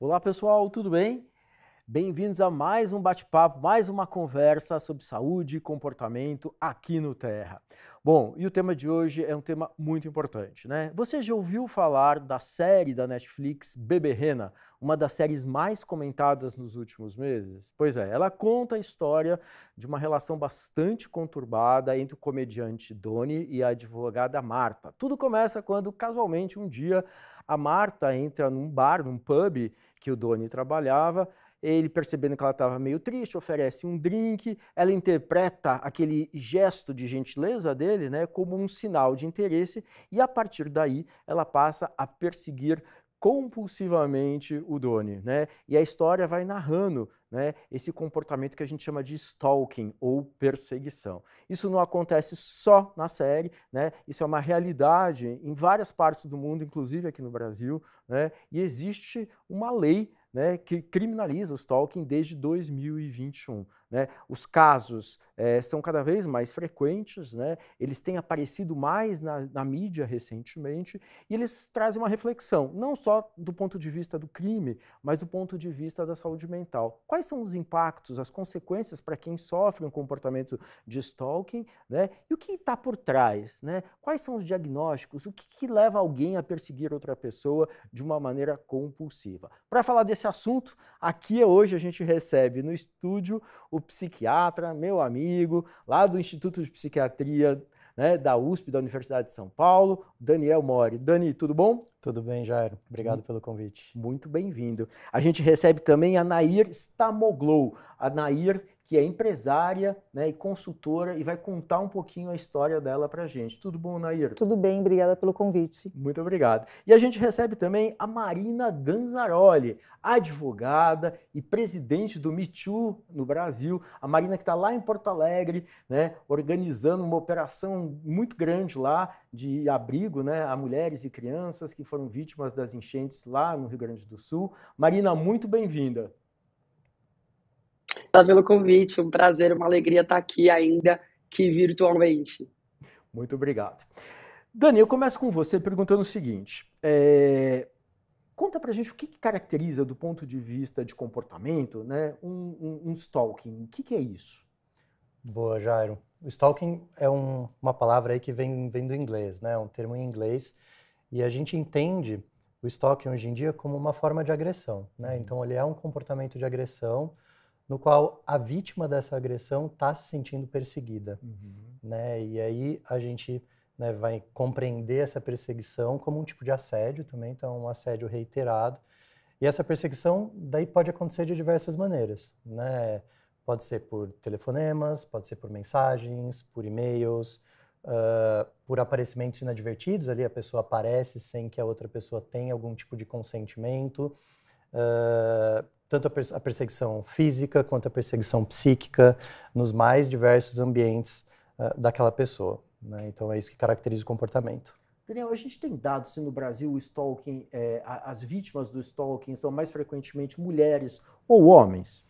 Olá pessoal, tudo bem? Bem-vindos a mais um bate-papo, mais uma conversa sobre saúde e comportamento aqui no Terra. Bom, e o tema de hoje é um tema muito importante, né? Você já ouviu falar da série da Netflix Bebê Rena, uma das séries mais comentadas nos últimos meses? Pois é, ela conta a história de uma relação bastante conturbada entre o comediante Doni e a advogada Marta. Tudo começa quando, casualmente, um dia a Marta entra num bar, num pub que o Doni trabalhava. Ele, percebendo que ela estava meio triste, oferece um drink, ela interpreta aquele gesto de gentileza dele, né, como um sinal de interesse, e a partir daí ela passa a perseguir compulsivamente o Doni, né? E a história vai narrando, né, esse comportamento que a gente chama de stalking ou perseguição. Isso não acontece só na série, né? Isso é uma realidade em várias partes do mundo, inclusive aqui no Brasil, né? E existe uma lei, né, que criminaliza o stalking desde 2021. Né? Os casos são cada vez mais frequentes, né? Eles têm aparecido mais na mídia recentemente e eles trazem uma reflexão, não só do ponto de vista do crime, mas do ponto de vista da saúde mental. Quais são os impactos, as consequências para quem sofre um comportamento de stalking, né? E o que está por trás? Né? Quais são os diagnósticos? O que leva alguém a perseguir outra pessoa de uma maneira compulsiva? Para falar desse assunto, aqui hoje a gente recebe no estúdio o psiquiatra, meu amigo, lá do Instituto de Psiquiatria, né, da USP, da Universidade de São Paulo, Daniel Mori. Dani, tudo bom? Tudo bem, Jairo. Obrigado pelo convite. Muito bem-vindo. A gente recebe também a Nair Stamoglou. A Nair, que é empresária, né, e consultora, e vai contar um pouquinho a história dela pra gente. Tudo bom, Nair? Tudo bem, obrigada pelo convite. Muito obrigado. E a gente recebe também a Marina Ganzaroli, advogada e presidente do Me Too no Brasil. A Marina que está lá em Porto Alegre, né, organizando uma operação muito grande lá de abrigo, né, a mulheres e crianças que foram vítimas das enchentes lá no Rio Grande do Sul. Marina, muito bem-vinda. Obrigada pelo convite, um prazer, uma alegria estar aqui ainda que virtualmente. Muito obrigado. Dani, eu começo com você perguntando o seguinte, conta pra gente o que caracteriza do ponto de vista de comportamento, né, um stalking, o que é isso? Boa, Jairo. O stalking é uma palavra aí que vem do inglês, né, um termo em inglês, e a gente entende o stalking hoje em dia como uma forma de agressão, né, então ele é um comportamento de agressão no qual a vítima dessa agressão está se sentindo perseguida, né, e aí a gente, né, vai compreender essa perseguição como um tipo de assédio também, então um assédio reiterado. E essa perseguição daí pode acontecer de diversas maneiras, né? Pode ser por telefonemas, pode ser por mensagens, por e-mails, por aparecimentos inadvertidos, ali a pessoa aparece sem que a outra pessoa tenha algum tipo de consentimento, tanto a perseguição física quanto a perseguição psíquica nos mais diversos ambientes daquela pessoa. Né? Então é isso que caracteriza o comportamento. Daniel, a gente tem dados se no Brasil o stalking, as vítimas do stalking são mais frequentemente mulheres ou homens?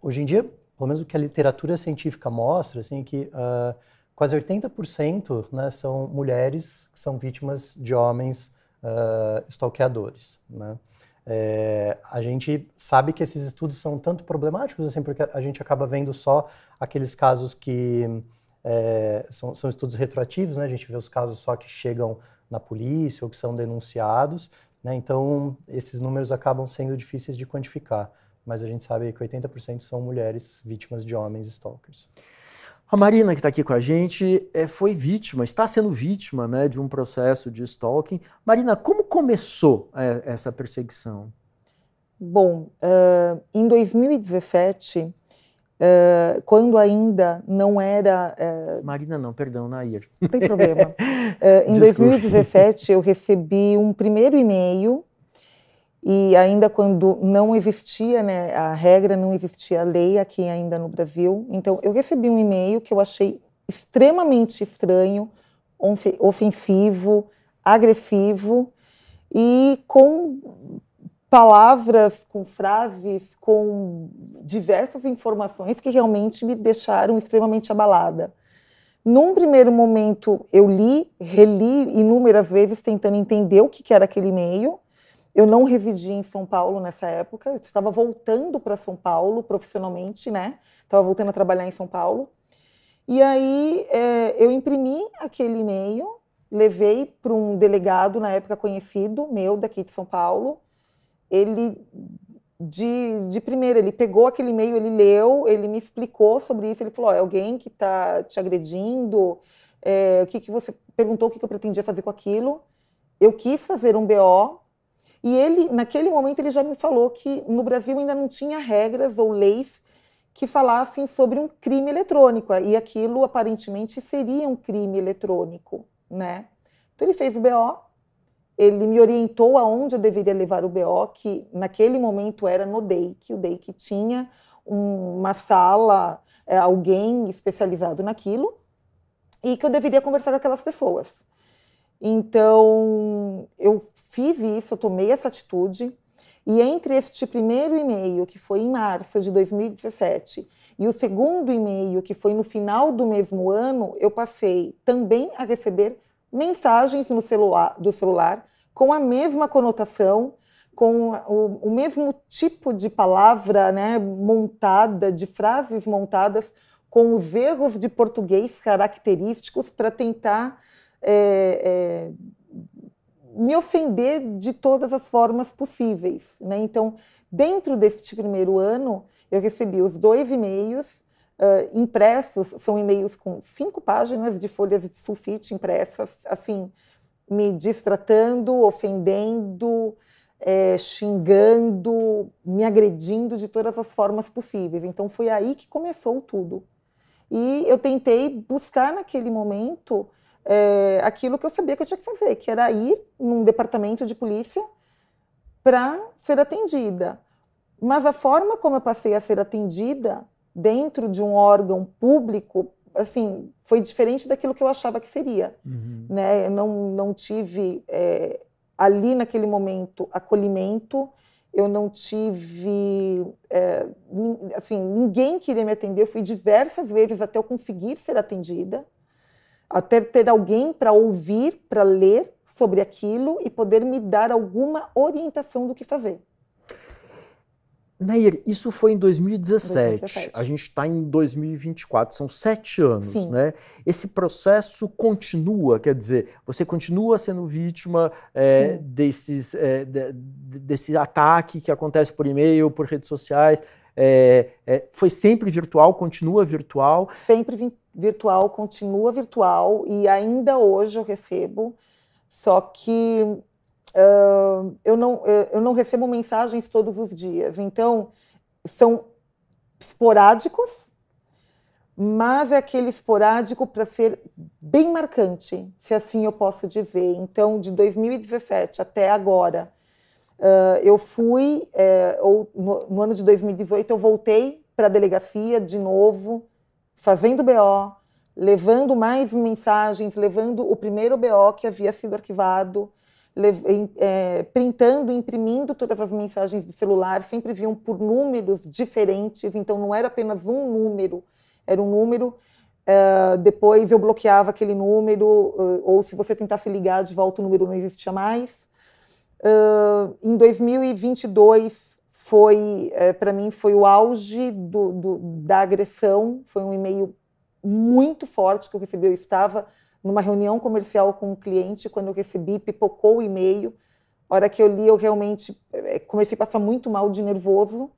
Hoje em dia, pelo menos o que a literatura científica mostra, assim, que quase 80%, né, são mulheres que são vítimas de homens stalkeadores. Né? A gente sabe que esses estudos são tanto problemáticos, assim, porque a gente acaba vendo só aqueles casos que são estudos retroativos, né? A gente vê os casos só que chegam na polícia ou que são denunciados, né? Então, esses números acabam sendo difíceis de quantificar, mas a gente sabe que 80% são mulheres vítimas de homens stalkers. A Marina, que está aqui com a gente, foi vítima, está sendo vítima, né, de um processo de stalking. Marina, como começou essa perseguição? Bom, em 2017... quando ainda não era... Marina não, perdão, Nair. Não tem problema. Em 2017 eu recebi um primeiro e-mail e ainda quando não existia, né, a regra, não existia a lei aqui ainda no Brasil, então eu recebi um e-mail que eu achei extremamente estranho, ofensivo, agressivo e com palavras, com frases, com diversas informações que realmente me deixaram extremamente abalada. Num primeiro momento, eu reli inúmeras vezes tentando entender o que era aquele e-mail, Eu não residi em São Paulo nessa época, eu estava voltando para São Paulo profissionalmente, né? Estava voltando a trabalhar em São Paulo. E aí eu imprimi aquele e-mail, levei para um delegado, na época conhecido, meu, daqui de São Paulo. Ele, de primeira, ele pegou aquele e-mail, ele leu, ele me explicou sobre isso, ele falou, é alguém que está te agredindo, o que você perguntou, o que eu pretendia fazer com aquilo. Eu quis fazer um BO, e ele, naquele momento, ele já me falou que no Brasil ainda não tinha regras ou leis que falassem sobre um crime eletrônico, e aquilo aparentemente seria um crime eletrônico, né? Então ele fez o BO, ele me orientou aonde eu deveria levar o BO, que naquele momento era no DEIC, o DEIC tinha uma sala, alguém especializado naquilo, e que eu deveria conversar com aquelas pessoas. Então, eu fiz isso, eu tomei essa atitude, e entre este primeiro e-mail, que foi em março de 2017, e o segundo e-mail, que foi no final do mesmo ano, eu passei também a receber mensagens no celular com a mesma conotação, com o mesmo tipo de palavra, né, montada, de frases montadas, com os erros de português característicos para tentar me ofender de todas as formas possíveis, né? Então, dentro deste primeiro ano, eu recebi os 2 e-mails impressos, são e-mails com 5 páginas de folhas de sulfite impressas, assim, me destratando, ofendendo, xingando, me agredindo de todas as formas possíveis. Então, foi aí que começou tudo. E eu tentei buscar naquele momento aquilo que eu sabia que eu tinha que fazer, que era ir num departamento de polícia para ser atendida. Mas a forma como eu passei a ser atendida dentro de um órgão público, assim, foi diferente daquilo que eu achava que seria. Uhum. Né? Eu não tive ali naquele momento acolhimento, eu não tive, assim, ninguém queria me atender, eu fui diversas vezes até eu conseguir ser atendida, até ter alguém para ouvir, para ler sobre aquilo e poder me dar alguma orientação do que fazer. Nair, isso foi em 2017. A gente está em 2024, são 7 anos, Sim. Né? Esse processo continua, quer dizer, você continua sendo vítima desse ataque que acontece por e-mail, por redes sociais. Foi sempre virtual, continua virtual? Sempre virtual, continua virtual, e ainda hoje eu recebo, só que eu não recebo mensagens todos os dias, então são esporádicos, mas é aquele esporádico para ser bem marcante, se assim eu posso dizer. Então, de 2017 até agora, eu fui, no ano de 2018 eu voltei para a delegacia de novo, fazendo BO, levando mais mensagens, levando o primeiro BO que havia sido arquivado, printando, imprimindo todas as mensagens do celular, sempre vinham por números diferentes, então não era apenas um número, era um número, depois eu bloqueava aquele número, ou se você tentasse ligar de volta o número não existia mais. Em 2022, para mim, foi o auge da agressão, foi um e-mail muito forte que eu recebi, eu estava numa reunião comercial com um cliente, quando eu recebi, pipocou o e-mail. A hora que eu li, eu realmente comecei a passar muito mal de nervoso.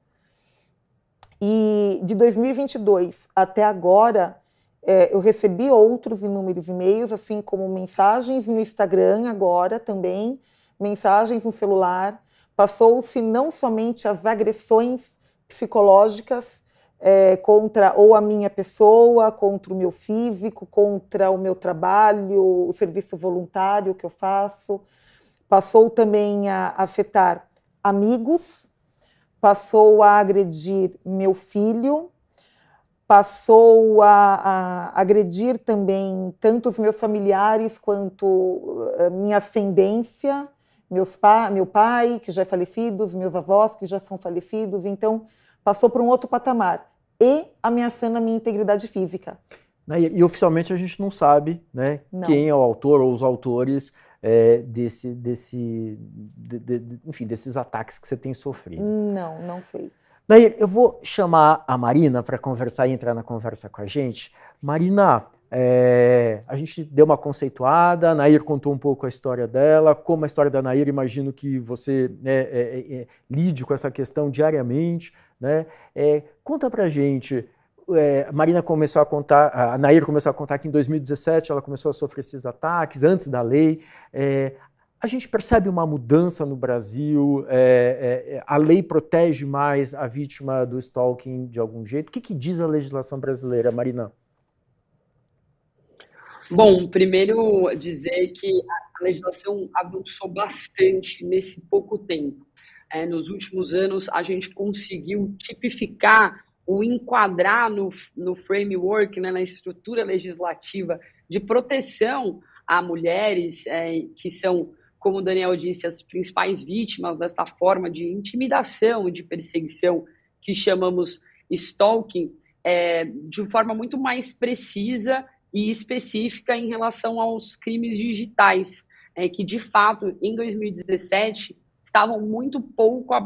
E de 2022 até agora, eu recebi outros inúmeros e-mails, assim como mensagens no Instagram agora também, mensagens no celular. Passou-se não somente as agressões psicológicas, contra ou a minha pessoa, contra o meu físico, contra o meu trabalho, o serviço voluntário que eu faço. Passou também a afetar amigos, passou a agredir meu filho, passou a agredir também tanto os meus familiares quanto a minha ascendência, meu pai, que já é falecido, os meus avós, que já são falecidos. Então, passou por um outro patamar, e ameaçando a minha integridade física. E oficialmente a gente não sabe, né, quem é o autor ou os autores enfim, desses ataques que você tem sofrido. Não, não foi. Daí eu vou chamar a Marina para conversar e entrar na conversa com a gente. Marina, a gente deu uma conceituada, a Nair contou um pouco a história dela, como a história da Nair, imagino que você lide com essa questão diariamente, né? Conta pra gente, a Marina começou a contar, a Nair começou a contar que em 2017 ela começou a sofrer esses ataques, antes da lei. A gente percebe uma mudança no Brasil, a lei protege mais a vítima do stalking de algum jeito? O que diz a legislação brasileira, Marina? Bom, primeiro dizer que a legislação avançou bastante nesse pouco tempo. Nos últimos anos, a gente conseguiu tipificar ou enquadrar no framework, né, na estrutura legislativa de proteção a mulheres que são, como o Daniel disse, as principais vítimas dessa forma de intimidação, de perseguição que chamamos stalking, de forma muito mais precisa e específica em relação aos crimes digitais, que de fato, em 2017, estavam muito pouco